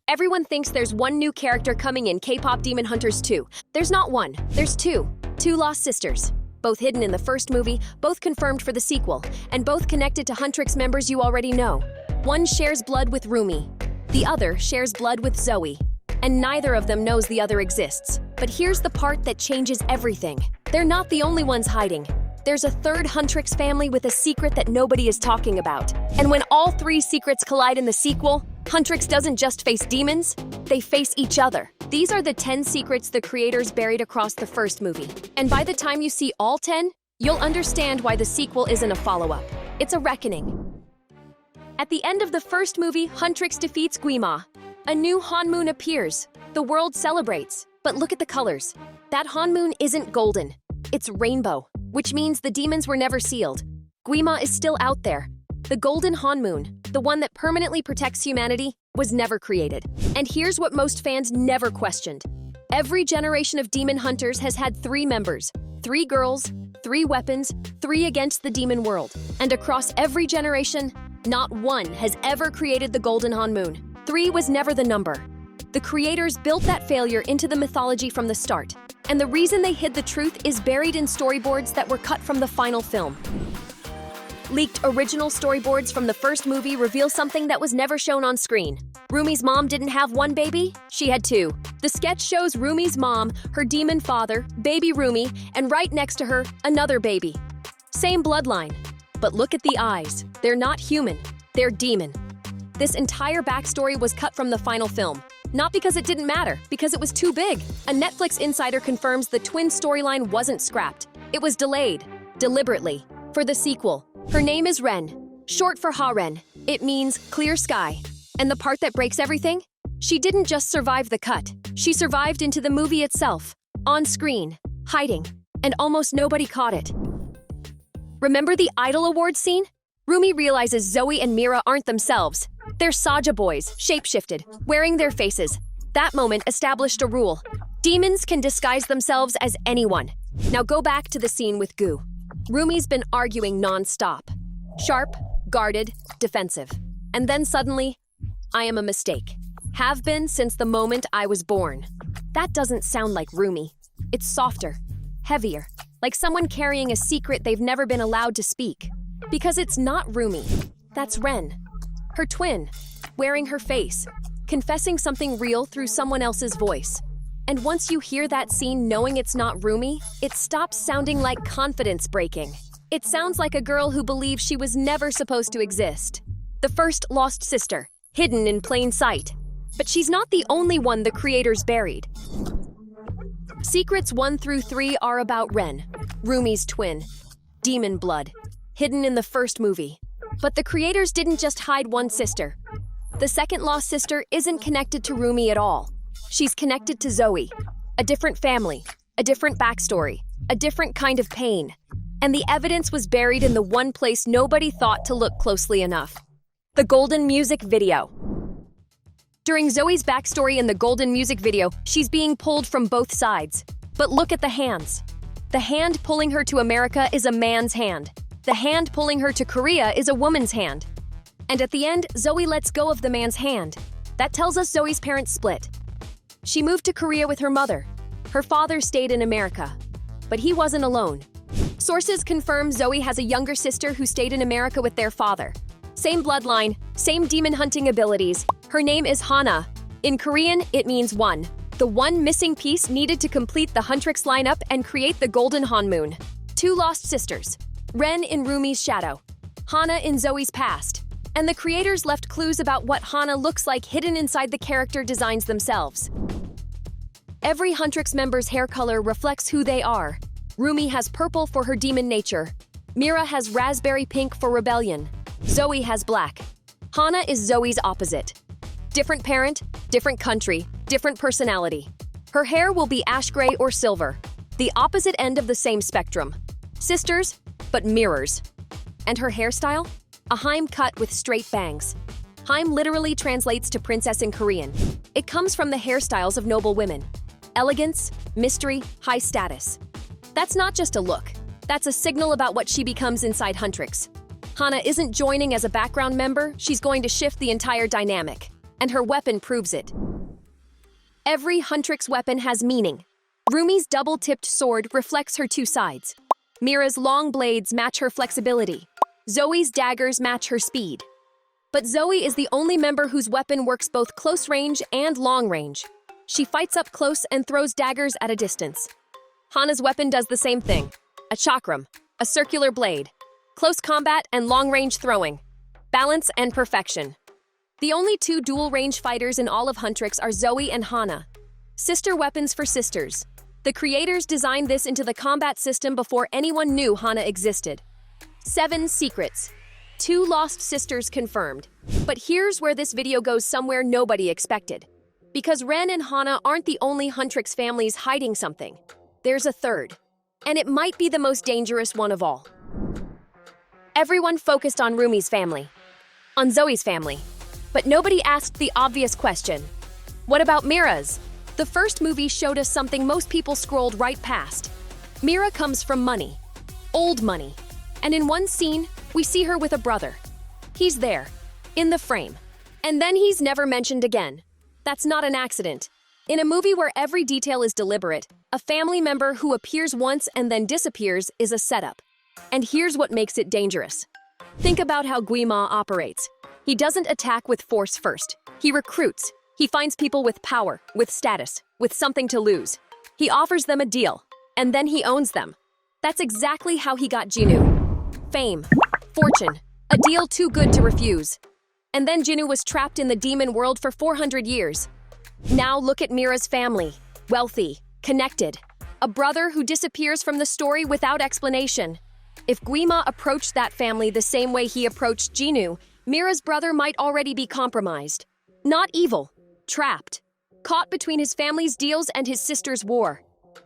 Everyone thinks there's one new character coming in Kpop Demon Hunters 2. There's not one, there's two. Two lost sisters. Both hidden in the first movie, both confirmed for the sequel, and both connected to Huntrix members you already know. One shares blood with Rumi. The other shares blood with Zoe. And neither of them knows the other exists. But here's the part that changes everything. They're not the only ones hiding. There's a third Huntrix family with a secret that nobody is talking about. And when all three secrets collide in the sequel, Huntrix doesn't just face demons, they face each other. These are the 10 secrets the creators buried across the first movie. And by the time you see all 10, you'll understand why the sequel isn't a follow-up. It's a reckoning. At the end of the first movie, Huntrix defeats Guima. A new Hanmoon appears. The world celebrates. But look at the colors. That Hanmoon isn't golden. It's rainbow, which means the demons were never sealed. Guima is still out there. The golden Hanmoon, the one that permanently protects humanity, was never created. And here's what most fans never questioned. Every generation of demon hunters has had 3 members. 3 girls, 3 weapons, 3 against the demon world. And across every generation, not one has ever created the golden Hanmoon. 3 was never the number. The creators built that failure into the mythology from the start. And the reason they hid the truth is buried in storyboards that were cut from the final film. Leaked original storyboards from the first movie reveal something that was never shown on screen. Rumi's mom didn't have 1 baby, she had 2. The sketch shows Rumi's mom, her demon father, baby Rumi, and right next to her, another baby. Same bloodline. But look at the eyes. They're not human, they're demon. This entire backstory was cut from the final film. Not because it didn't matter, because it was too big. A Netflix insider confirms the twin storyline wasn't scrapped. It was delayed, deliberately, for the sequel. Her name is Ren, short for Ha-Ren. It means clear sky. And the part that breaks everything? She didn't just survive the cut. She survived into the movie itself, on screen, hiding, and almost nobody caught it. Remember the Idol Awards scene? Rumi realizes Zoe and Mira aren't themselves. They're Saja boys, shapeshifted, wearing their faces. That moment established a rule. Demons can disguise themselves as anyone. Now go back to the scene with Gu. Rumi's been arguing non-stop. Sharp, guarded, defensive. And then suddenly, I am a mistake. Have been since the moment I was born. That doesn't sound like Rumi. It's softer, heavier, like someone carrying a secret they've never been allowed to speak. Because it's not Rumi. That's Ren. Her twin, wearing her face, confessing something real through someone else's voice. And once you hear that scene knowing it's not Rumi, it stops sounding like confidence breaking. It sounds like a girl who believes she was never supposed to exist. The first lost sister, hidden in plain sight. But she's not the only one the creators buried. Secrets 1 through 3 are about Ren, Rumi's twin, demon blood, hidden in the first movie. But the creators didn't just hide one sister. The second lost sister isn't connected to Rumi at all. She's connected to Zoe, a different family, a different backstory, a different kind of pain. And the evidence was buried in the one place nobody thought to look closely enough. The Golden music video. During Zoe's backstory in the Golden music video, she's being pulled from both sides. But look at the hands. The hand pulling her to America is a man's hand. The hand pulling her to Korea is a woman's hand. And at the end, Zoe lets go of the man's hand. That tells us Zoe's parents split. She moved to Korea with her mother. Her father stayed in America. But he wasn't alone. Sources confirm Zoe has a younger sister who stayed in America with their father. Same bloodline, same demon hunting abilities. Her name is Hana. In Korean, it means one. The one missing piece needed to complete the Huntrix lineup and create the golden Hanmoon. 2 lost sisters. Ren in Rumi's shadow, Hana in Zoe's past. And the creators left clues about what Hana looks like hidden inside the character designs themselves. Every Huntrix member's hair color reflects who they are. Rumi has purple for her demon nature. Mira has raspberry pink for rebellion. Zoe has black. Hana is Zoe's opposite. Different parent, different country, different personality. Her hair will be ash gray or silver, the opposite end of the same spectrum. Sisters, but mirrors. And her hairstyle? A Haim cut with straight bangs. Haim literally translates to princess in Korean. It comes from the hairstyles of noble women. Elegance, mystery, high status. That's not just a look. That's a signal about what she becomes inside Huntrix. Hana isn't joining as a background member, she's going to shift the entire dynamic. and her weapon proves it. Every Huntrix weapon has meaning. Rumi's double-tipped sword reflects her two sides. Mira's long blades match her flexibility. Zoe's daggers match her speed. But Zoe is the only member whose weapon works both close range and long range. She fights up close and throws daggers at a distance. Hana's weapon does the same thing. A chakram, a circular blade. Close combat and long-range throwing. Balance and perfection. The only two dual-range fighters in all of Huntrix are Zoe and Hana. Sister weapons for sisters. The creators designed this into the combat system before anyone knew Hana existed. 7 secrets. 2 lost sisters confirmed. But here's where this video goes somewhere nobody expected. Because Ren and Hana aren't the only Huntrix families hiding something. There's a third. And it might be the most dangerous one of all. Everyone focused on Rumi's family. On Zoe's family. But nobody asked the obvious question. What about Mira's? The first movie showed us something most people scrolled right past. Mira comes from money. Old money. And in one scene, we see her with a brother. He's there, in the frame. And then he's never mentioned again. That's not an accident. In a movie where every detail is deliberate, a family member who appears once and then disappears is a setup. And here's what makes it dangerous. Think about how Guima operates. He doesn't attack with force first. He recruits. He finds people with power, with status, with something to lose. He offers them a deal, and then he owns them. That's exactly how he got Jinwoo. Fame, fortune, a deal too good to refuse. And then Jinwoo was trapped in the demon world for 400 years. Now look at Mira's family. Wealthy, connected. A brother who disappears from the story without explanation. If Guima approached that family the same way he approached Jinwoo, Mira's brother might already be compromised. Not evil, trapped. Caught between his family's deals and his sister's war.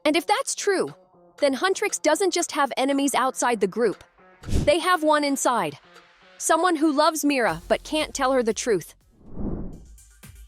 And if that's true, then Huntrix doesn't just have enemies outside the group. They have one inside. Someone who loves Mira but can't tell her the truth.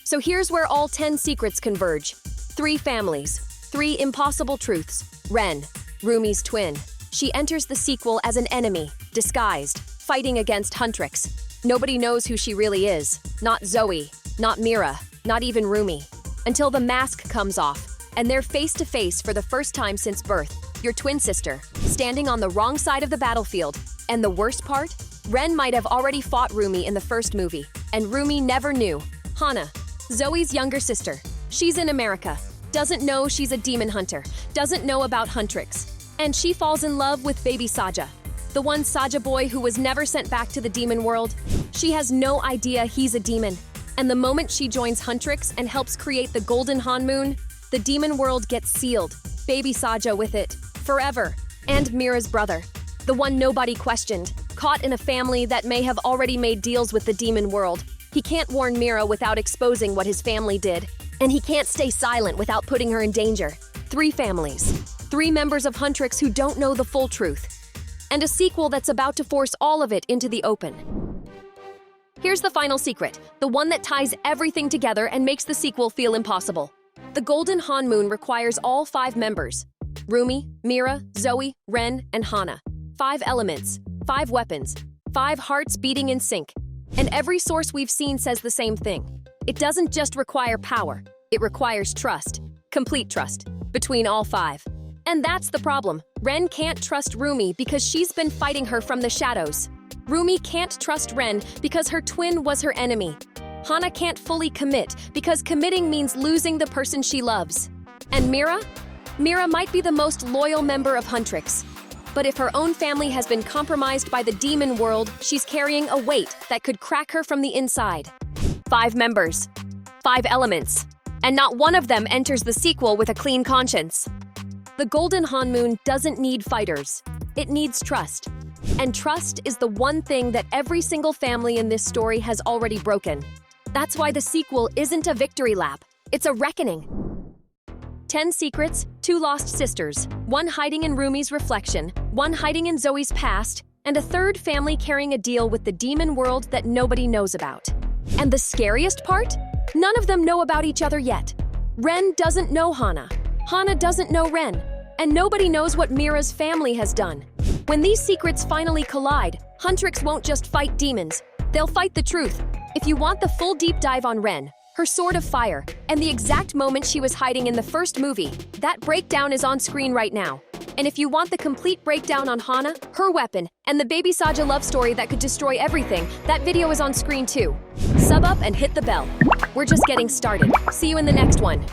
So here's where all 10 secrets converge. 3 families, 3 impossible truths. Ren, Rumi's twin. She enters the sequel as an enemy, disguised, fighting against Huntrix. Nobody knows who she really is. Not Zoe, not Mira, not even Rumi. Until the mask comes off, and they're face to face for the first time since birth. Your twin sister, standing on the wrong side of the battlefield. And the worst part? Ren might have already fought Rumi in the first movie, and Rumi never knew. Hana, Zoe's younger sister. She's in America, doesn't know she's a demon hunter, doesn't know about Huntrix. And she falls in love with baby Saja, the one Saja boy who was never sent back to the demon world. She has no idea he's a demon. And the moment she joins Huntrix and helps create the golden Hanmoon, the demon world gets sealed, baby Saja with it, forever. And Mira's brother, the one nobody questioned, caught in a family that may have already made deals with the demon world. He can't warn Mira without exposing what his family did. And he can't stay silent without putting her in danger. 3 families. 3 members of Huntrix who don't know the full truth. And a sequel that's about to force all of it into the open. Here's the final secret, the one that ties everything together and makes the sequel feel impossible. The Golden Hanmoon requires all 5 members. Rumi, Mira, Zoe, Ren, and Hana. 5 elements, 5 weapons, 5 hearts beating in sync. And every source we've seen says the same thing. It doesn't just require power, it requires trust. Complete trust, between all 5. And that's the problem. Ren can't trust Rumi because she's been fighting her from the shadows. Rumi can't trust Ren because her twin was her enemy. Hana can't fully commit because committing means losing the person she loves. And Mira? Mira might be the most loyal member of Huntrix. But if her own family has been compromised by the demon world, she's carrying a weight that could crack her from the inside. 5 members, 5 elements, and not one of them enters the sequel with a clean conscience. The Golden Hanmoon doesn't need fighters. It needs trust. And trust is the one thing that every single family in this story has already broken. That's why the sequel isn't a victory lap. It's a reckoning. 10 secrets, 2 lost sisters, 1 hiding in Rumi's reflection, 1 hiding in Zoe's past, and a 3rd family carrying a deal with the demon world that nobody knows about. And the scariest part? None of them know about each other yet. Ren doesn't know Hana. Hana doesn't know Ren. And nobody knows what Mira's family has done. When these secrets finally collide, Huntrix won't just fight demons. They'll fight the truth. If you want the full deep dive on Ren, her sword of fire, and the exact moment she was hiding in the first movie, that breakdown is on screen right now. And if you want the complete breakdown on Hana, her weapon, and the Baby Saja love story that could destroy everything, that video is on screen too. Sub up and hit the bell. We're just getting started. See you in the next one.